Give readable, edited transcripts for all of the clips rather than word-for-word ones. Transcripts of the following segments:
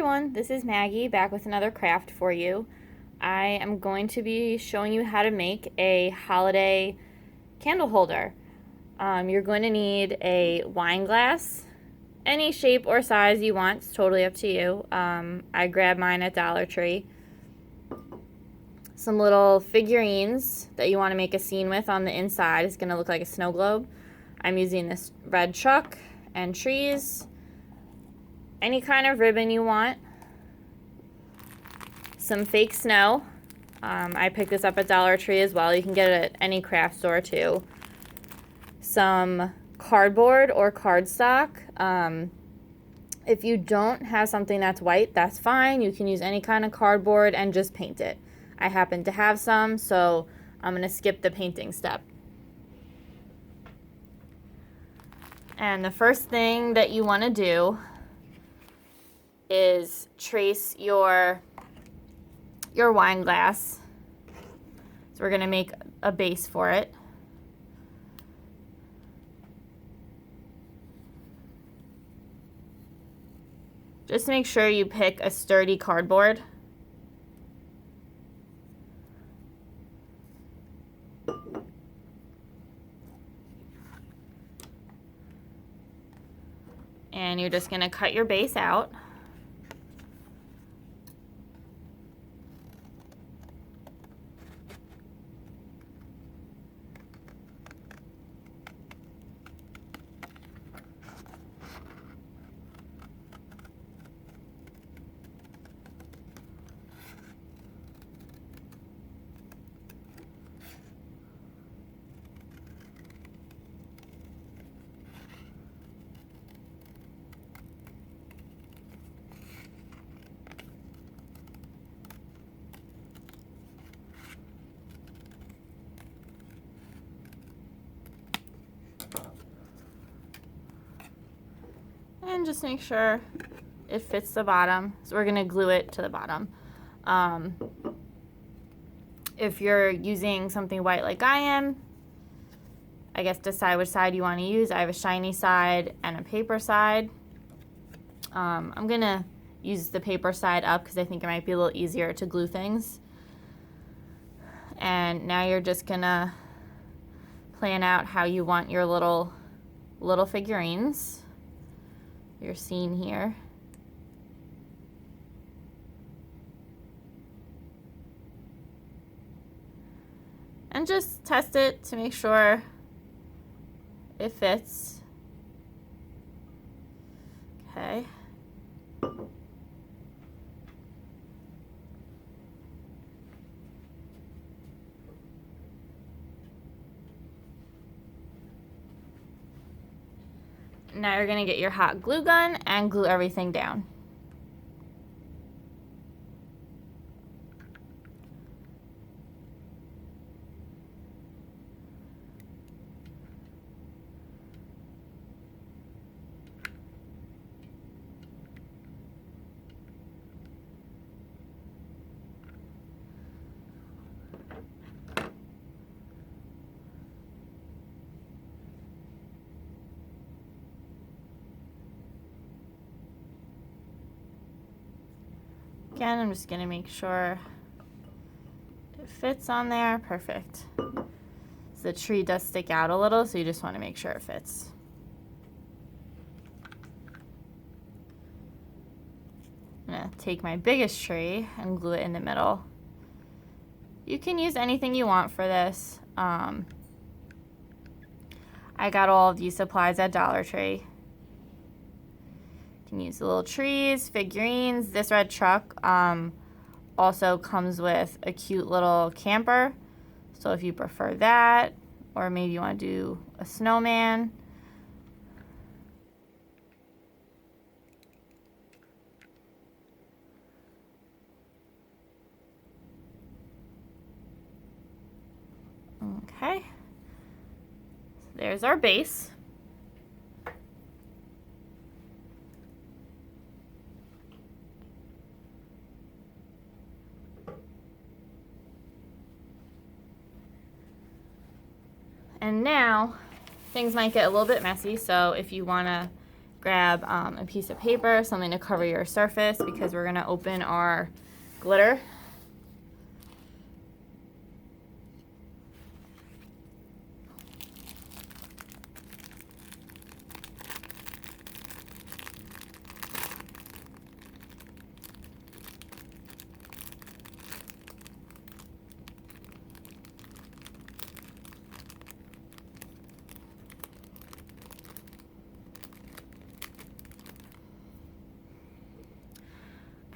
everyone, this is Maggie back with another craft for you. I am going to be showing you how to make a holiday candle holder. You're going to need a wine glass, any shape or size you want, it's totally up to you. I grabbed mine at Dollar Tree. Some little figurines that you want to make a scene with on the inside. It's going to look like a snow globe. I'm using this red truck and trees. Any kind of ribbon you want. Some fake snow. I picked this up at Dollar Tree as well. You can get it at any craft store too. Some cardboard or cardstock. If you don't have something that's white, that's fine. You can use any kind of cardboard and just paint it. I happen to have some, so I'm going to skip the painting step. And the first thing that you want to do is trace your wine glass. So we're going to make a base for it. Just make sure you pick a sturdy cardboard. And you're just going to cut your base out. And just make sure it fits the bottom. So we're going to glue it to the bottom. If you're using something white like I am, I guess decide which side you want to use. I have a shiny side and a paper side. I'm going to use the paper side up because I think it might be a little easier to glue things. And now you're just going to plan out how you want your little figurines. Your scene here. And just test it to make sure it fits. Okay. Now you're going to get your hot glue gun and glue everything down. Again, I'm just going to make sure it fits on there. Perfect. So the tree does stick out a little, so you just want to make sure it fits. I'm going to take my biggest tree and glue it in the middle. You can use anything you want for this. I got all of these supplies at Dollar Tree. You can use the little trees, figurines. This red truck also comes with a cute little camper. So if you prefer that, or maybe you want to do a snowman. Okay. So there's our base. And now things might get a little bit messy, so if you want to grab a piece of paper, something to cover your surface, because we're going to open our glitter.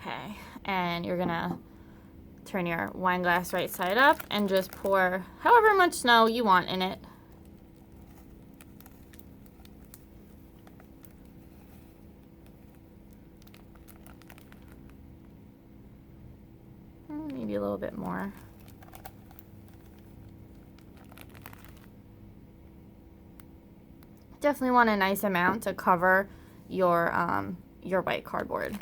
Okay, and you're gonna turn your wine glass right side up and just pour however much snow you want in it. Maybe a little bit more. Definitely want a nice amount to cover your white cardboard.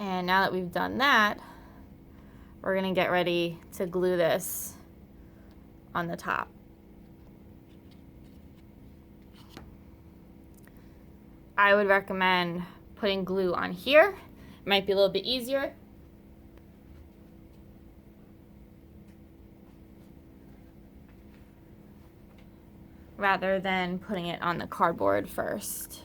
And now that we've done that, we're gonna get ready to glue this on the top. I would recommend putting glue on here. It might be a little bit easier. Rather than putting it on the cardboard first.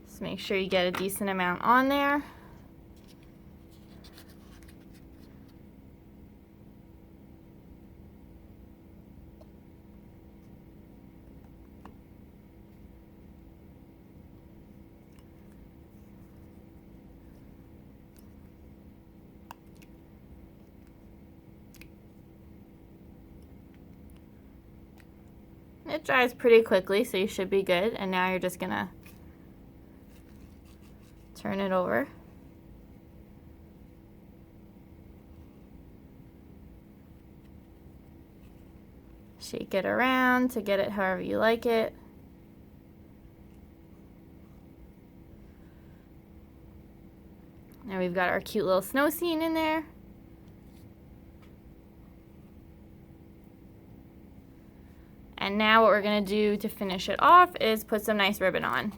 Just make sure you get a decent amount on there. It dries pretty quickly, so you should be good. And now you're just gonna turn it over. Shake it around to get it however you like it. Now we've got our cute little snow scene in there. And now what we're gonna do to finish it off is put some nice ribbon on.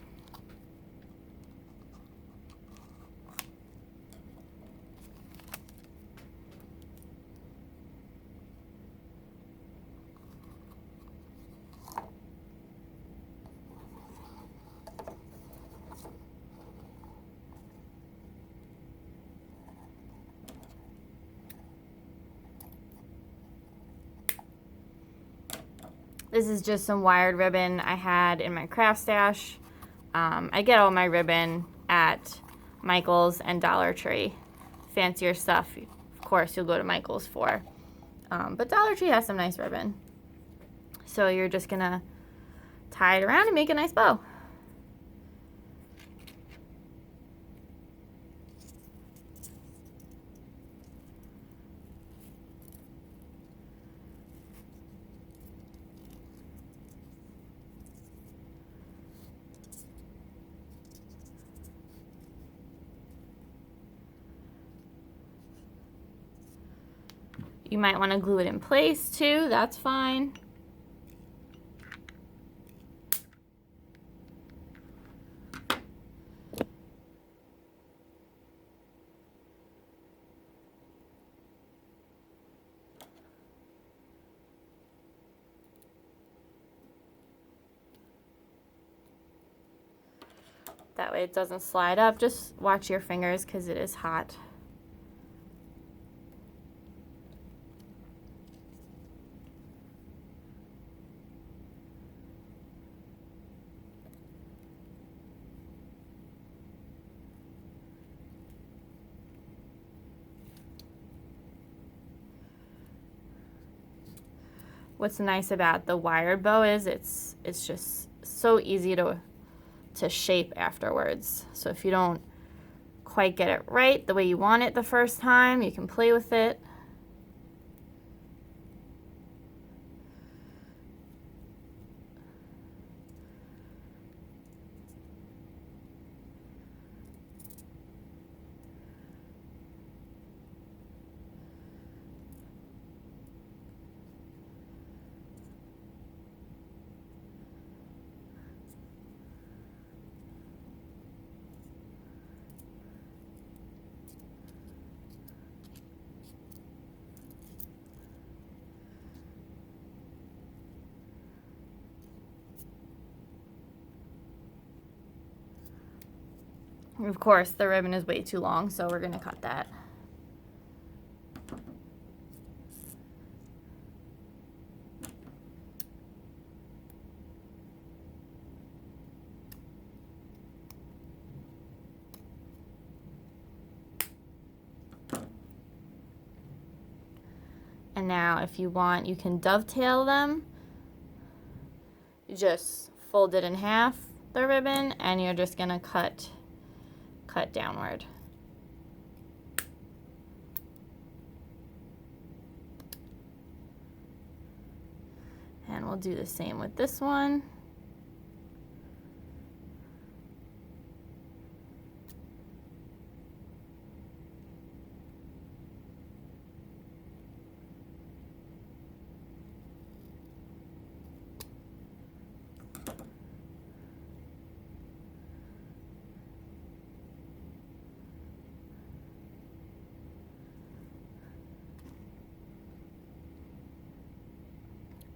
This is just some wired ribbon I had in my craft stash. I get all my ribbon at Michael's and Dollar Tree. Fancier stuff, of course, you'll go to Michael's for. But Dollar Tree has some nice ribbon. So you're just gonna tie it around and make a nice bow. You might want to glue it in place too, that's fine. That way it doesn't slide up. Just watch your fingers because it is hot. What's nice about the wired bow is it's just so easy to shape afterwards. So if you don't quite get it right the way you want it the first time, you can play with it. Of course, the ribbon is way too long, so we're going to cut that. And now if you want, you can dovetail them. You just fold it in half, the ribbon, and you're just going to cut downward. And we'll do the same with this one.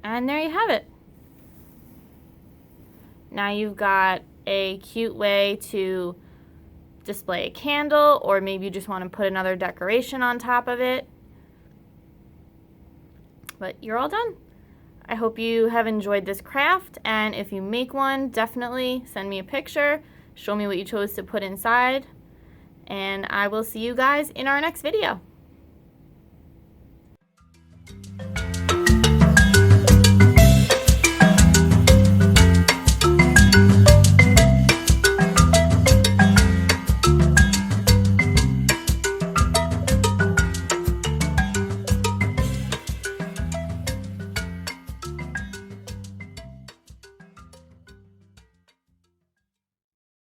And there you have it. Now you've got a cute way to display a candle, or maybe you just want to put another decoration on top of it. But you're all done. I hope you have enjoyed this craft, and if you make one, definitely send me a picture, show me what you chose to put inside, and I will see you guys in our next video.